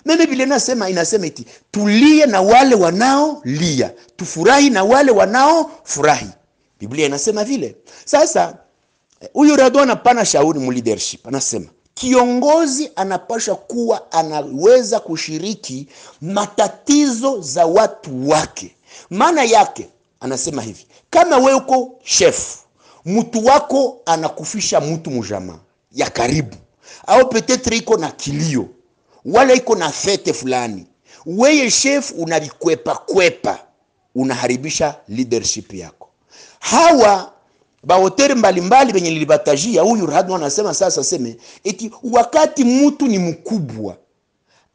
Speaker 2: Meme Biblia inasema eti tulie na wale wanao lia, tufurahi na wale wanao furahi. Biblia inasema vile. Sasa huyu Radon anapana shauri mu leadership. Anasema kiongozi anapaswa kuwa anaweza kushiriki matatizo za watu wake. Maana yake anasema hivi, kama wewe uko chef, mtu wako anakufisha mtu mjamaa ya karibu, au peut-être iko na kilio, wala iko na fete fulani, wewe chef unavikwepa, unaharibisha leadership yako. Hawa bahoteli mbalimbali benye nilibatajia, huyu Radon anasema sasa seme eti wakati mtu ni mkubwa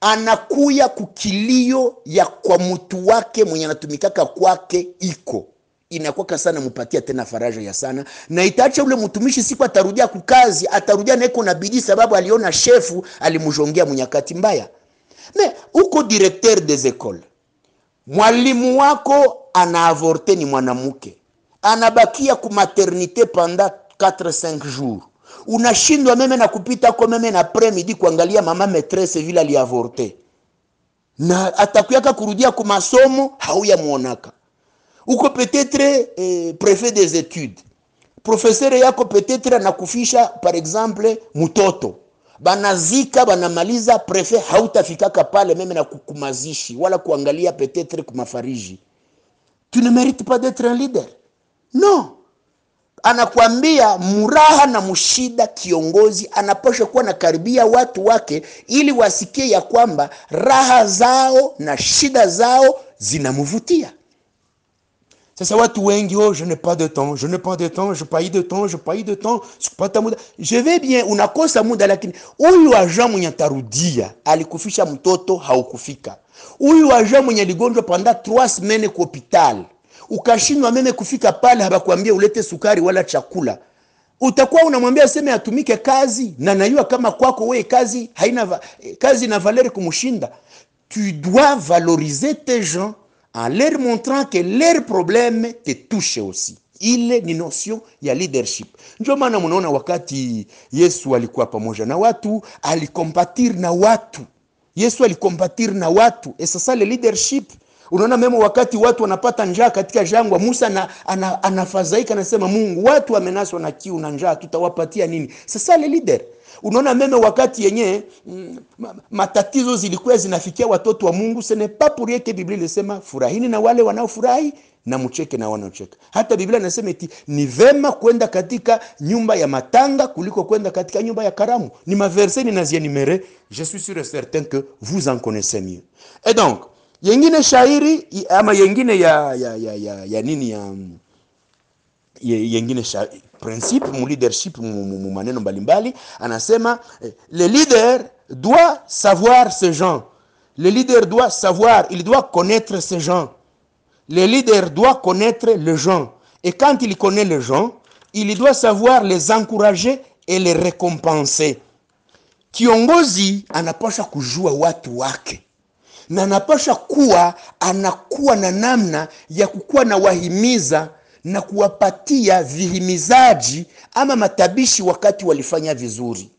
Speaker 2: anakuya kukilio ya kwa mtu wake mwenye anatumikaka kwake iko, inakuwa sana mupatia tena faraja ya sana, na itaacha ule mtumishi siku atarudia kukazi, atarudia na iko na bidii sababu aliona shefu alimjongea mnyakati mbaya. Me uko directeur des écoles, mwalimu wako ana avorte ni mwanamke, anabakia ku maternité pendant 4-5 jours, unashindwa meme na kupita kwa meme na après-midi kuangalia mama maîtresse vile aliavorte, na atakuyaka kurudia ku masomo hauya muonaka. Uko peut-être préfet des études, professeur yako peut-être anakufisha par exemple mtoto, banazika banamaliza, préfet hautafikaka pale meme na kukumazishi wala kuangalia peut-être kumafariji. Tu ne mérites pas d'être un leader. Non. Anakuambia muraha na mushida, kiongozi anapaswa kuwa na karibia watu wake ili wasikie ya kwamba raha zao na shida zao zinamvutia. Sasa watu wengi, oh, je n'ai pas de temps, je n'ai pas de temps, je pas eu de temps, je pas eu de temps, sikupata muda. Je vais bien, unakosa muda, lakini huyu aja mwenye tarudia alikufisha mtoto haukufika. Huyu aja mwenye aligonjwa pendant 3 semaines kwa hospital, ukashindwa meme kufika pale, habakuambia ulete sukari wala chakula. Utakuwa unamwambia sema atumike kazi, na najua kama kwako wewe kazi haina kazi na valeur kumushinda. Tu dois valoriser tes gens en leur montrant que leurs problèmes te touchent aussi. Ile ni notion ya leadership. Ndio maana mnaona wakati Yesu alikuwa pamoja na watu, alikompatir na watu. Yesu alikompatir na watu. Et c'est ça le leadership. Unaona memo wakati watu wanapata njaa katika jangwa, Musa anafadhaika anasema, Mungu, watu wamenaswa na kiu na njaa, tutawapatia nini? Sasa le leader. Unaona meme wakati yenye matatizo zilikuwa zinafikia watoto wa Mungu, ce n'est pas pour rien que Biblia inasema furahini na wale wanaofurahi na mcheke na wanaocheka. Hata Biblia inasema eti ni vema kwenda katika nyumba ya matanga kuliko kwenda katika nyumba ya karamu. Ni maverse ninazienumere, je suis sûr et certain que vous en connaissez mieux. Et donc yengine shairi ama yengine ya nini yengine shairi principe mu leadership mu maneno mbalimbali, anasema le leader doit savoir ces gens. Le leader doit savoir, il doit connaître ces gens. Le leader doit connaître les gens. Et quand il connaît les gens, il doit savoir les encourager et les récompenser. Kiongozi anapaswa kujua watu wake. Na anapaswa kuwa anakuwa na namna ya kukuwa na wahimiza na kuwapatia vihimizaji ama matabishi wakati walifanya vizuri.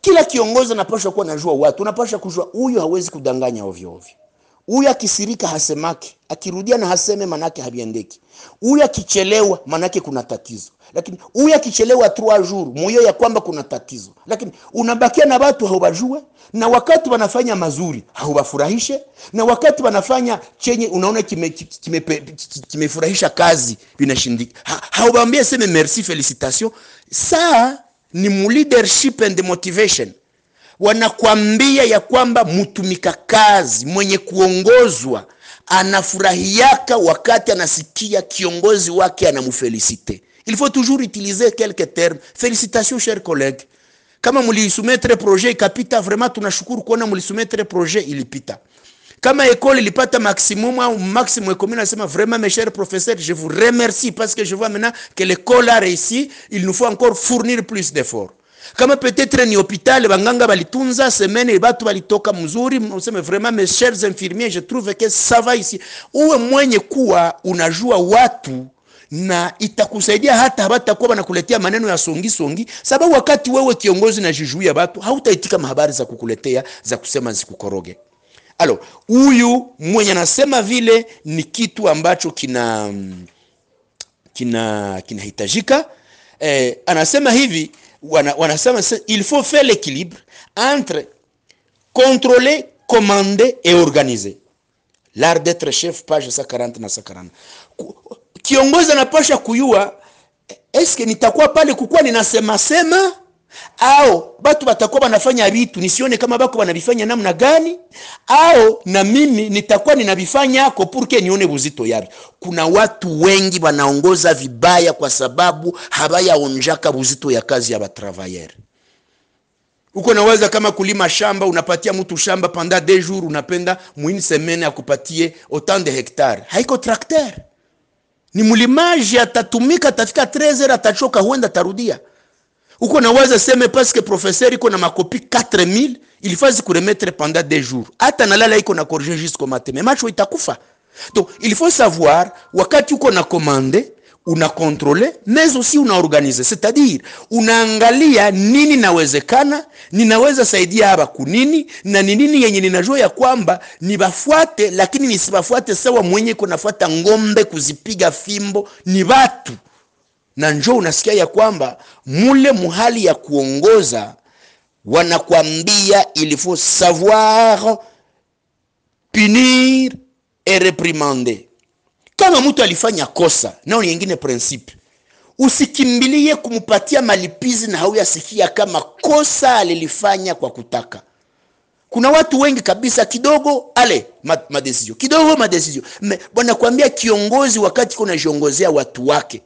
Speaker 2: Kila kiongozi anapaswa kuwa anajua watu. Unapaswa kujua huyu hawezi kudanganya ovyo ovyo. Huyu akisirika hasemaki, akirudia na haseme manake habiendeki. Huyu akichelewa manake kuna tatizo. Lakini huyu akichelewa 3 jours, moyo ya kwamba kuna tatizo. Lakini unabakia na watu hawajue, na wakati wanafanya mazuri hawafurahishe, na wakati wanafanya chenye unaona kimefurahisha kazi vinashindika. Hawaambie sema merci, félicitations. Ça ni mu leadership and motivation. Wanakuambia ya kwamba mtumika kazi mwenye kuongozwa anafurahiaka wakati anasikia kiongozi wake anamfelicite. Il faut toujours utiliser quelques termes. Félicitations chers collègues. Kama mulisoumettre projet ikapita, vraiment tunashukuru kuona mulisoumettre projet ilipita. Kama école ilipata maximum ou maximum commune, nasema vraiment mes chers professeurs, je vous remercie parce que je vois maintenant que l'école a réussi, il nous faut encore fournir plus d'efforts. Kama peut-être ni hôpital banganga balitunza semaine batu balitoka mzuri, mseme vraiment mes chers infirmiers, je trouve que ça va ici. Uwe mwenye kuwa unajua watu na itakusaidia hata habatakuwa banakuletea maneno ya songi songi, sababu wakati wewe kiongozi na jijuia watu hautaitika mahabari za kukuletea za kusema zikukoroge. Alors huyu mwenye anasema vile ni kitu ambacho kinahitajika. Anasema hivi, wanasema il faut faire l'équilibre entre contrôler, commander et organiser. L'art d'être chef, page 140 na 140. Kiongozi anapasha kujua eske nitakuwa pale kukuwa ninasema sema au batu batakuwa banafanya vitu nisione kama bako banavifanya namna gani, au na mimi nitakuwa ninavifanya kwa purke nione buzito yabi. Kuna watu wengi wanaongoza vibaya kwa sababu habayaonjaka buzito ya kazi ya batravailleur. Uko naweza kama kulima shamba, unapatia mtu shamba pendant 2 jours, unapenda muini semaine akupatie autant de hectares. Haiko tracteur. Ni mulimaji atatumika, atafika 13h atachoka, huenda tarudia. Uko naweza sema parce que professeur iko na makopi 4000, il faut se remettre pendant 2 jours. Hata nalala iko na corriger jusqu'au matin. Mais macho itakufa. Donc il faut savoir wakati uko na commande una contrôler mais aussi una organiser, c'est-à-dire unaangalia nini nawezekana, ninaweza saidia hapa kunini na nini yenye ninajua ya kwamba nibafuate, lakini nisibafuate sawa mwenye kunafuata ngombe kuzipiga fimbo ni watu. Na njoo unasikia ya kwamba mule muhali ya kuongoza wanakuambia il faut savoir punir et réprimander. Kama mtu alifanya kosa, nao ni nyingine principe. Usikimbilie kumupatia malipizi na hauyasikia kama kosa alilifanya kwa kutaka. Kuna watu wengi kabisa kidogo madesizio. Kidogo madesizio. Bwana kuambia kiongozi wakati kuna jiongozea watu wake.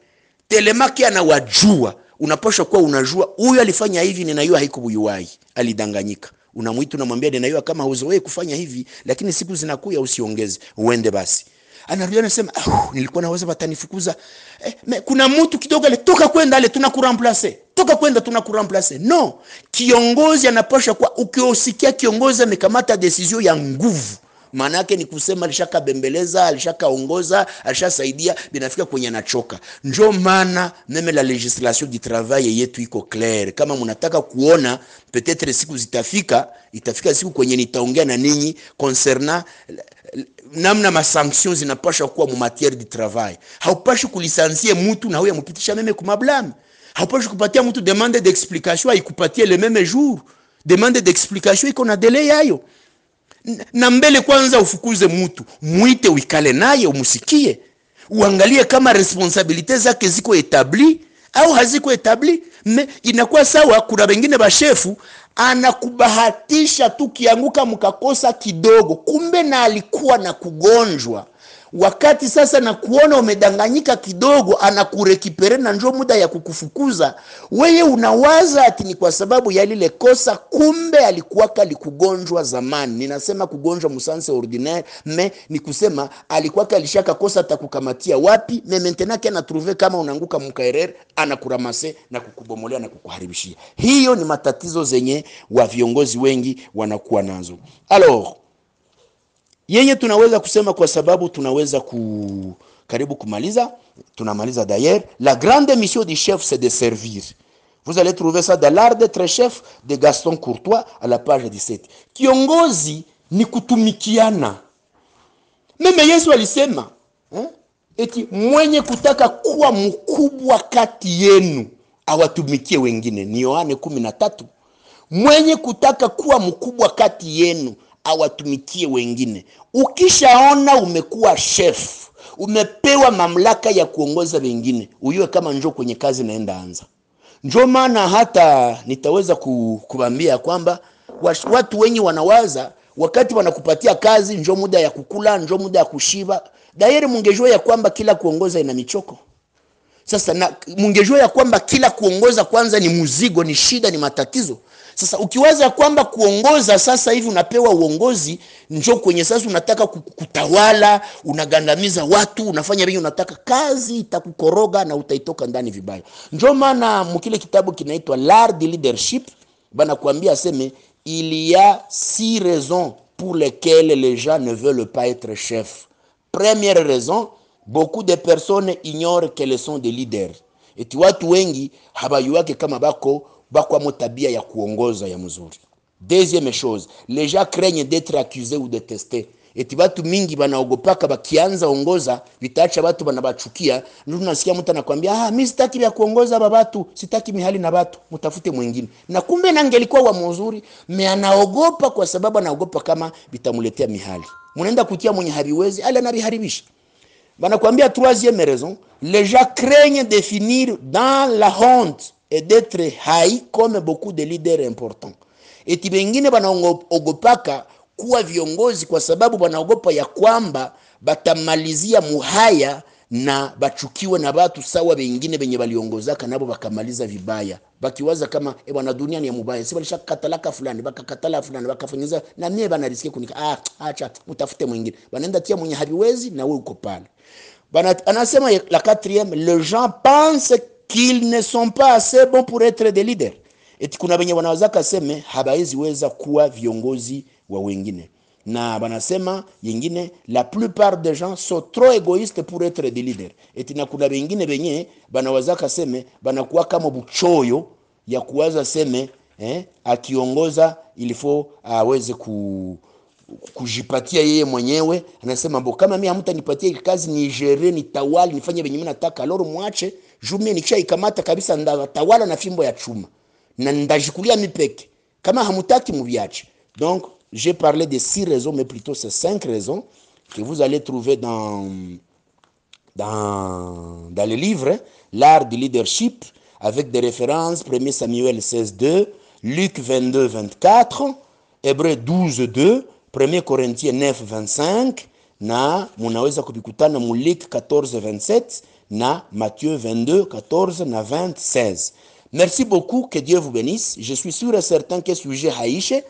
Speaker 2: Telemaki anawajua. Unapaswa kuwa unajua huyu alifanya hivi ninajua haikubuyuwai. Alidanganyika. Unamuita unamwambia ninajua kama huzoe kufanya hivi, lakini siku zinakuya usiongeze. Uende basi. Anarudia anasema nilikuwa naweza batanifukuza. Kuna mtu kidogo toka kwenda tunakuramplace. Toka kwenda tunakuramplace. No, kiongozi anapaswa kwa ukiosikia kiongozi amekamata decision ya nguvu. Maana yake ni kusema alishaka bembeleza, alishaka ongoza, alishasaidia binafika kwenye anachoka. Njoo maana meme la legislation du travail yetu iko clair. Kama mnataka kuona peut-être siku itafika siku kwenye nitaongea na ninyi concernant namna ma sanctions zinapaswa kuwa mu matière du travail. Haupashi kulisansie mtu na huyo mpitisha meme kumablame. Haupashi kupatia mtu demande d'explication ikupatie le même jour. Demande d'explication iko na delay yayo. Na mbele kwanza ufukuze mtu, muite uikale naye umusikie. Uangalie kama responsabilité zake ziko etabli au haziko etabli. Inakuwa sawa kuna wengine bashefu anakubahatisha tu kianguka mkakosa kidogo, kumbe na alikuwa na kugonjwa. Wakati sasa na kuona umedanganyika kidogo anakurekipere na njoo muda ya kukufukuza. Wewe unawaza ati ni kwa sababu ya lile kosa, kumbe alikuwa kalikugonjwa zamani. Ninasema kugonjwa musanse ordinaire, ni kusema alikuwa kalishaka kosa atakukamatia wapi, maintenant kana trouver kama unanguka mkaerere anakuramase na kukubomolea na kukuharibishia. Hiyo ni matatizo zenye wa viongozi wengi wanakuwa nazo. Alors yenye tunaweza kusema kwa sababu tunaweza karibu kumaliza, tunamaliza d'ailleurs, la grande mission du chef c'est de servir. Vous allez trouver ça dans l'art d'être chef de Gaston Courtois à la page 17. Kiongozi ni kutumikiana. Meme Yesu alisema, eti mwenye kutaka kuwa mkubwa kati yenu awatumikie wengine. Ni Yohane 13. Mwenye kutaka kuwa mkubwa kati yenu awatumikie wengine. Ukishaona umekuwa chef, umepewa mamlaka ya kuongoza wengine, uyue kama njoo kwenye kazi naenda anza. Njoo maana hata nitaweza kuambia kwamba watu wengi wanawaza wakati wanakupatia kazi njoo muda ya kukula, njoo muda ya kushiba. Daire mungejua ya kwamba kila kuongoza ina michoko. Sasa na mungejua ya kwamba kila kuongoza kwanza ni muzigo, ni shida, ni matatizo. Sasa ukiwaza kwamba kuongoza sasa hivi unapewa uongozi, njoo kwenye sasa unataka kutawala, unagandamiza watu, unafanya vingi unataka, kazi itakukoroga na utaitoka ndani vibaya. Njoo maana mkile kitabu kinaitwa L'art du leadership, bana kuambia aseme il y a 6 raisons pour lesquelles les gens ne veulent pas être chefs. Première raison, beaucoup de personnes ignorent qu'elles sont des leaders. Eti watu wengi habayuake kama bako motabia ya kuongoza ya mzuri. Deuxième chose, les gens craignent d'être accusés ou détestés. Eti watu mingi banaogopaka bakianza ongoza vitaacha watu banabachukia. Ndio nasikia mtu anakuambia mimi sitaki vya kuongoza babatu, sitaki mihali na watu, mtafute mwingine. Na kumbe na angelikuwa wa mzuri, anaogopa kwa sababu anaogopa kama bitamuletea mihali. Munaenda kutia mwenye habiwezi, ala nabiharibisha. Banakuambia troisième raison, les gens craignent de finir dans la honte et d'être haï comme beaucoup de leaders importants. Eti bengine banaogopaka kuwa viongozi kwa sababu banaogopa ya kwamba batamalizia muhaya na bachukiwe na watu sawa bengine benye baliongozaka nabo bakamaliza vibaya. Bakiwaza kama bwana dunia ni ya mubaya, si balishaka katalaka fulani, bakakatala fulani, bakafanyiza na mie banarisikia kunika acha utafute mwingine. Banaenda tia mwenye habiwezi na wewe uko pale. Anasema la quatrième, les gens pensent qu'ils ne sont pas assez bons pour être des leaders. Eti kuna benye wanawazaka seme habaezi weza kuwa viongozi wa wengine. na banasema yingine, la plupart des gens sont trop égoïstes pour être des leaders. Eti na kuna bengine benye banawazaka seme banakuwa kama buchoyo ya kuwaza seme akiongoza ilifo aweze kujipatia yeye mwenyewe. Anasema mbo kama mimi hamtanipatia kazi ni jere ni tawali nifanye benye mimi nataka, loro mwache jumie nikisha ikamata kabisa ndatawala na fimbo ya chuma na ndajikulia mipeke, kama hamutaki muviache. Donc j'ai parlé de 6 raisons, mais plutôt c'est 5 raisons que vous allez trouver dans le livre L'art du leadership, avec des références 1 Samuel 16:2, Luc 22:24, Hébreux 12:2, 1 Corinthiens 9:25, na munaweza kubikutana mu Luc 14:27 na Matthieu 22:14 na 20:16. Merci beaucoup, que Dieu vous bénisse. Je suis sûr et certain que sujet haishe,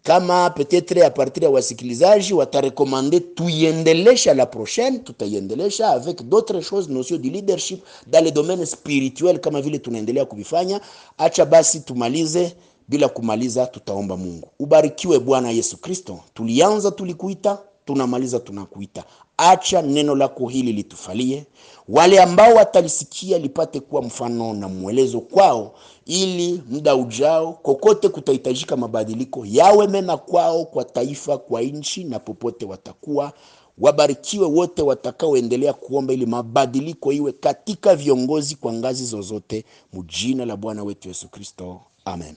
Speaker 2: kama peut-être à partir ya wasikilizaji watarekomande tuiendelesha la prochaine, tutaiendelesha avec d'autres choses, notion du leadership dans le domaine spirituel kama vile tunaendelea kuvifanya. Acha basi tumalize, bila kumaliza tutaomba Mungu. Ubarikiwe Bwana Yesu Kristo. Tulianza tulikuita, tunamaliza tunakuita. Acha neno lako hili litufalie, wale ambao watalisikia lipate kuwa mfano na mwelezo kwao, ili muda ujao kokote kutahitajika mabadiliko yawe mema kwao, kwa taifa, kwa nchi na popote watakuwa. Wabarikiwe wote watakaoendelea kuomba ili mabadiliko iwe katika viongozi kwa ngazi zozote, mjina la Bwana wetu Yesu Kristo. Amen.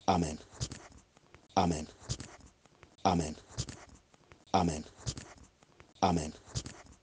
Speaker 2: Amen. Amen. Amen. Amen. Amen.